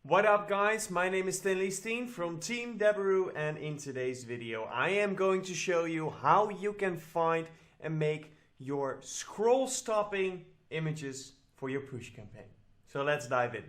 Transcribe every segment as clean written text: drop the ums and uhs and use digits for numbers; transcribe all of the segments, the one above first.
What up guys, my name is Stanley Steen from Team Deberoo, and in today's video I am going to show you how you can find and make your scroll stopping images for your push campaign. So let's dive in.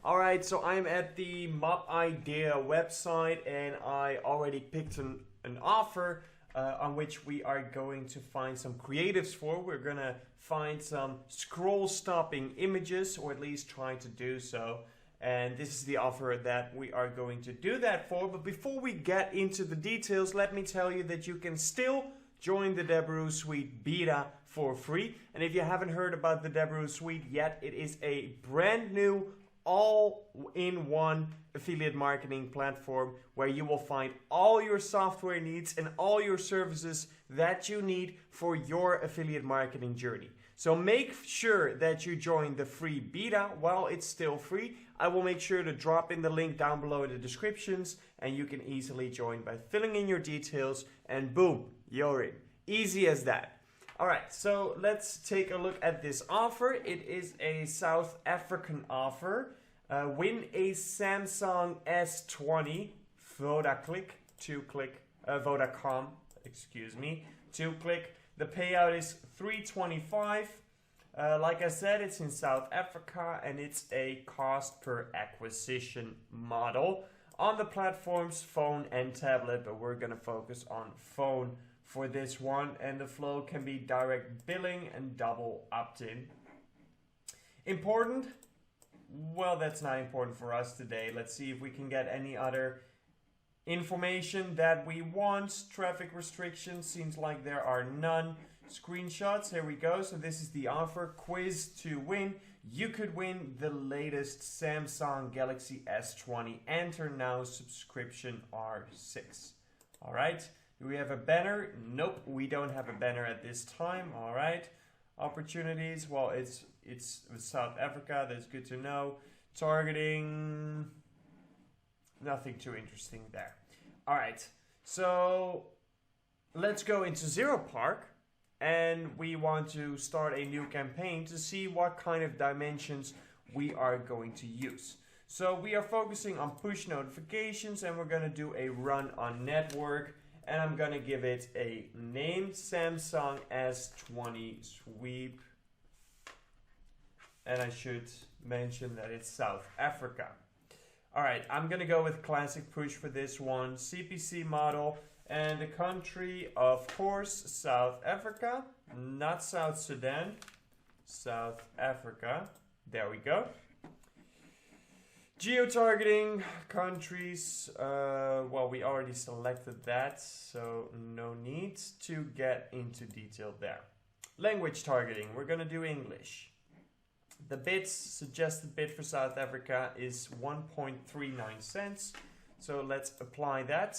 Alright, so I'm at the Mob Idea website and I already picked an offer on which we are going to find some creatives for. We're gonna find some scroll stopping images, or at least try to do so. And this is the offer that we are going to do that for. But before we get into the details, let me tell you that you can still join the Deberoo Suite beta for free. And if you haven't heard about the Deberoo Suite yet, it is a brand new all-in-one affiliate marketing platform where you will find all your software needs and all your services that you need for your affiliate marketing journey. So make sure that you join the free beta while it's still free. I will make sure to drop in the link down below in the descriptions, and you can easily join by filling in your details and boom, you're in. Easy as that. Alright, so let's take a look at this offer. It is a South African offer. Win a Samsung S20 Vodacom, 2-click. The payout is $325. Like I said, it's in South Africa and it's a cost per acquisition model on the platforms phone and tablet, but we're gonna focus on phone for this one, and the flow can be direct billing and double opt-in. Important? Well, that's not important for us today. Let's see if we can get any other information that we want. Traffic restrictions, seems like there are none. Screenshots, here we go. So this is the offer. Quiz to win. You could win the latest Samsung Galaxy S20. Enter now, subscription R6. All right. Do we have a banner? Nope, we don't have a banner at this time. All right. Opportunities, well, it's South Africa. That's good to know. Targeting, nothing too interesting there. All right. So let's go into Zero Park, and we want to start a new campaign to see what kind of dimensions we are going to use. So we are focusing on push notifications, and we're going to do a run on network. And I'm going to give it a name, Samsung S20 sweep. And I should mention that it's South Africa. All right, I'm going to go with classic push for this one. CPC model, and the country, of course, South Africa, not South Sudan, South Africa. There we go. Geo-targeting countries, well, we already selected that, so no need to get into detail there. Language targeting, we're going to do English. The bits, suggested bid for South Africa is 1.39 cents, so let's apply that.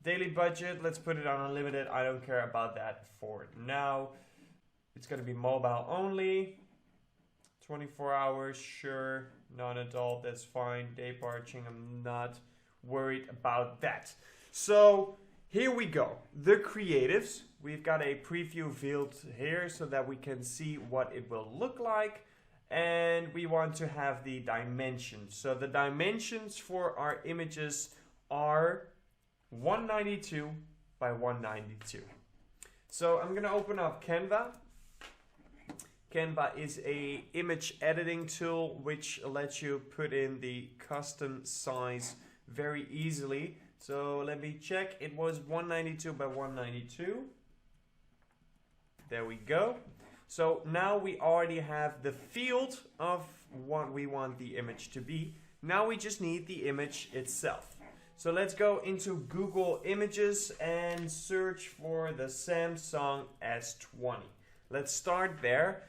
Daily budget, let's put it on unlimited. I don't care about that for now. It's going to be mobile only. 24 hours, sure. Non-adult, that's fine. Day parching, I'm not worried about that. So here we go. The creatives. We've got a preview field here so that we can see what it will look like. And we want to have the dimensions. So the dimensions for our images are 192 by 192. So I'm going to open up Canva. Canva is a image editing tool which lets you put in the custom size very easily. So let me check. It was 192 by 192. There we go. So now we already have the field of what we want the image to be. Now we just need the image itself. So let's go into Google Images and search for the Samsung S20. Let's start there.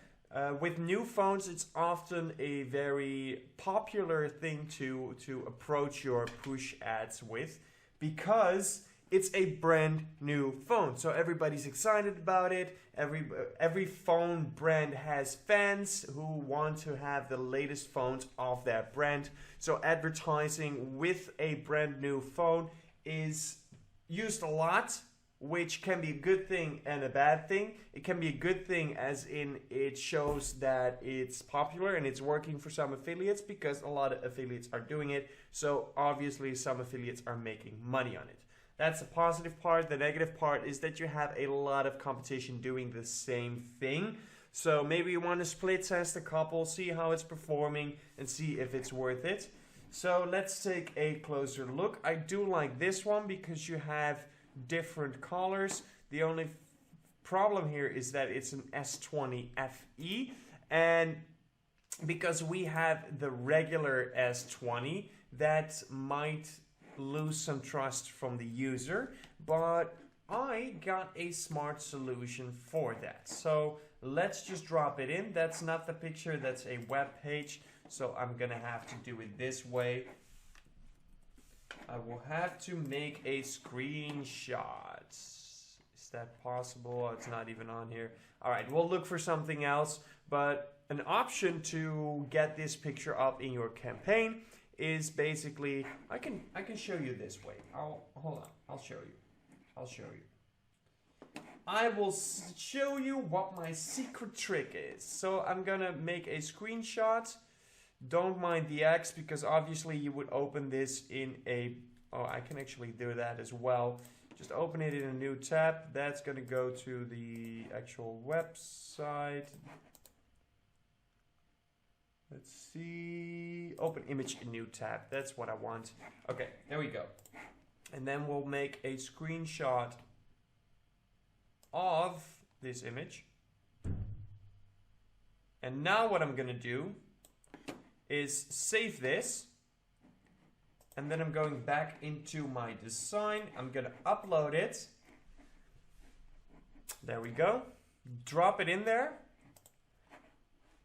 With new phones, it's often a very popular thing to approach your push ads with, because it's a brand new phone. So everybody's excited about it. Every phone brand has fans who want to have the latest phones of that brand. So advertising with a brand new phone is used a lot which can be a good thing and a bad thing. It can be a good thing as in it shows that it's popular and it's working for some affiliates because a lot of affiliates are doing it. So obviously some affiliates are making money on it. That's the positive part. The negative part is that you have a lot of competition doing the same thing. So maybe you want to split test a couple, see how it's performing and see if it's worth it. So let's take a closer look. I do like this one because you have different colors. The only problem here is that it's an S20 FE, and because we have the regular S20, that might lose some trust from the user, but I got a smart solution for that. So let's just drop it in. That's not the picture, that's a web page, so I'm gonna have to do it this way. I will have to make a screenshot. Is that possible? It's not even on here. All right, we'll look for something else. But an option to get this picture up in your campaign is basically, I can show you this way. Hold on, I'll show you. I will show you what my secret trick is. So I'm gonna make a screenshot. Don't mind the X because obviously you would open this in a, oh, I can actually do that as well. Just open it in a new tab. That's going to go to the actual website. Let's see. Open image in new tab. That's what I want. Okay, there we go. And then we'll make a screenshot of this image. And now what I'm going to do is save this, and then I'm going back into my design. I'm gonna upload it. There we go. Drop it in there.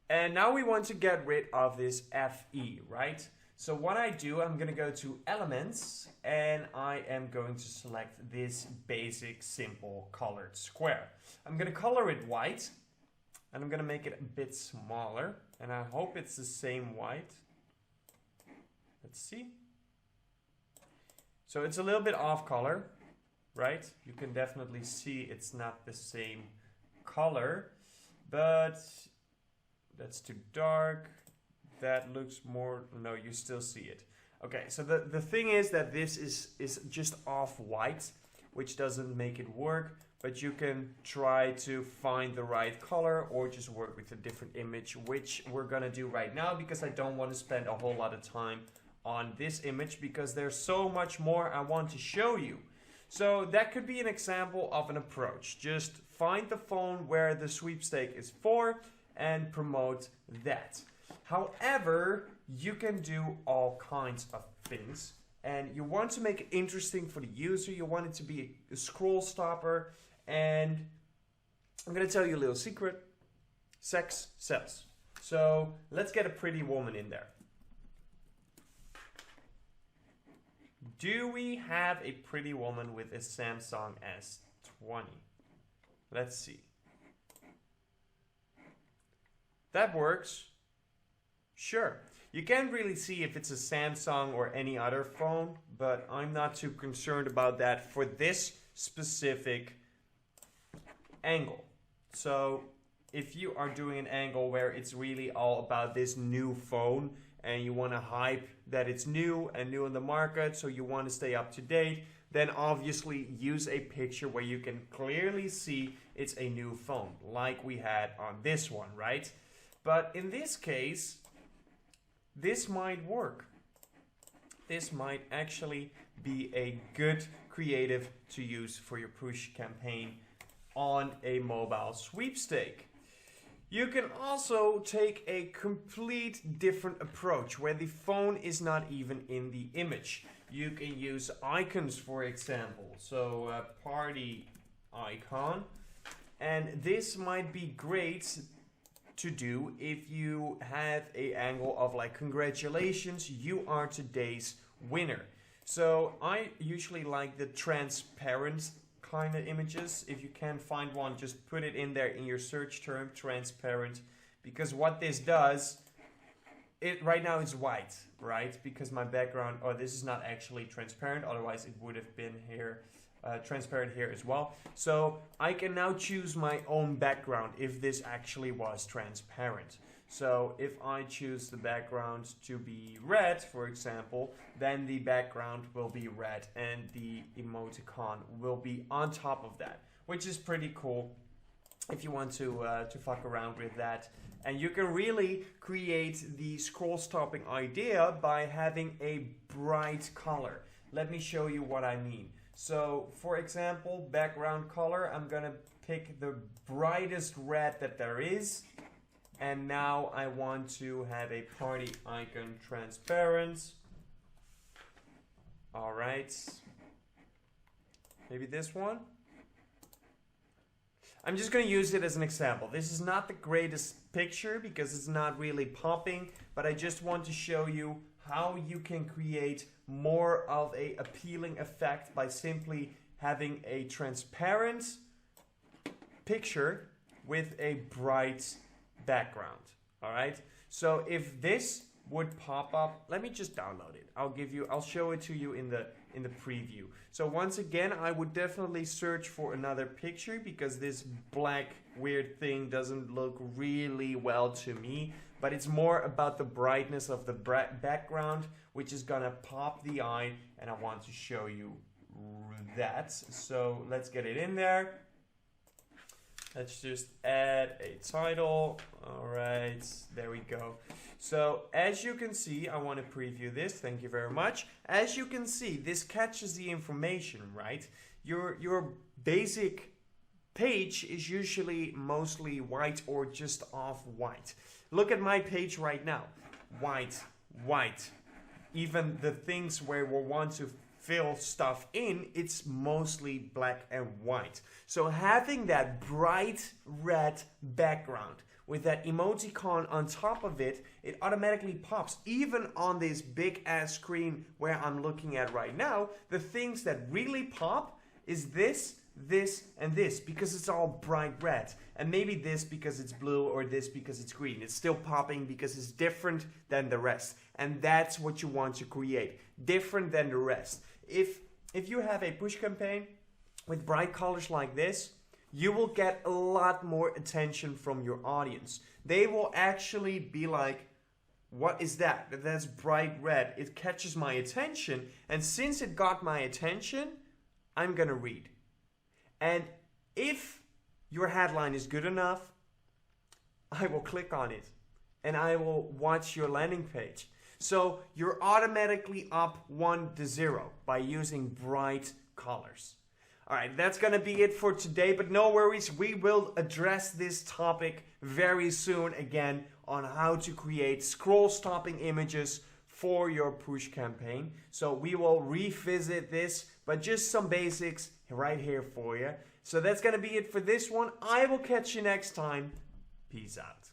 And now we want to get rid of this FE, right? So what I do, I'm gonna go to Elements, and I am going to select this basic, simple colored square. I'm gonna color it white, and I'm gonna make it a bit smaller. And I hope it's the same white. Let's see. So it's a little bit off color, right? You can definitely see it's not the same color, but that's too dark. That looks more, no, you still see it. Okay, so the thing is that this is just off white, which doesn't make it work. But you can try to find the right color or just work with a different image, which we're gonna do right now because I don't want to spend a whole lot of time on this image because there's so much more I want to show you. So that could be an example of an approach. Just find the phone where the sweepstake is for and promote that. However, you can do all kinds of things and you want to make it interesting for the user. You want it to be a scroll stopper. And I'm going to tell you a little secret. Sex sells. So let's get a pretty woman in there. Do we have a pretty woman with a Samsung S20? Let's see. That works. Sure. You can't really see if it's a Samsung or any other phone, but I'm not too concerned about that for this specific angle. So if you are doing an angle where it's really all about this new phone and you want to hype that it's new and new in the market, so you want to stay up to date, then obviously use a picture where you can clearly see it's a new phone, like we had on this one, right? But in this case, this might work. This might actually be a good creative to use for your push campaign on a mobile sweepstake. You can also take a complete different approach where the phone is not even in the image. You can use icons, for example. So a party icon. And this might be great to do if you have an angle of like, congratulations, you are today's winner. So I usually like the transparent kind of images. If you can't find one, just put it in there in your search term, transparent, because what this does, it right now is white, right? Because my background, oh, this is not actually transparent, otherwise it would have been here. transparent here as well. So I can now choose my own background if this actually was transparent. So if I choose the background to be red, for example, then the background will be red and the emoticon will be on top of that, which is pretty cool if you want to fuck around with that. And you can really create the scroll stopping idea by having a bright color. Let me show you what I mean. So for example, background color, I'm gonna pick the brightest red that there is. And now I want to have a party icon transparent. All right. Maybe this one. I'm just going to use it as an example. This is not the greatest picture because it's not really popping, but I just want to show you how you can create more of a appealing effect by simply having a transparent picture with a bright background. All right. So if this would pop up, let me just download it. I'll show it to you in the preview. So once again, I would definitely search for another picture because this black weird thing doesn't look really well to me, but it's more about the brightness of the background, which is gonna pop the eye, and I want to show you that. So let's get it in there. Let's just add a title. All right, there we go. So as you can see, I want to preview this. Thank you very much. As you can see, this catches the information, right? Your basic page is usually mostly white or just off white. Look at my page right now. White, white. Even the things where we want to fill stuff in, it's mostly black and white. So having that bright red background with that emoticon on top of it, it automatically pops. Even on this big ass screen where I'm looking at right now, the things that really pop is this, this, and this, because it's all bright red. And maybe this because it's blue, or this because it's green. It's still popping because it's different than the rest. And that's what you want to create. Different than the rest. If you have a push campaign with bright colors like this, you will get a lot more attention from your audience. They will actually be like, what is that? That's bright red. It catches my attention. And since it got my attention, I'm gonna read. And if your headline is good enough, I will click on it and I will watch your landing page. So you're automatically up 1-0 by using bright colors. All right, that's going to be it for today, but no worries. We will address this topic very soon again on how to create scroll stopping images for your push campaign. So we will revisit this, but just some basics right here for you. So that's going to be it for this one. I will catch you next time. Peace out.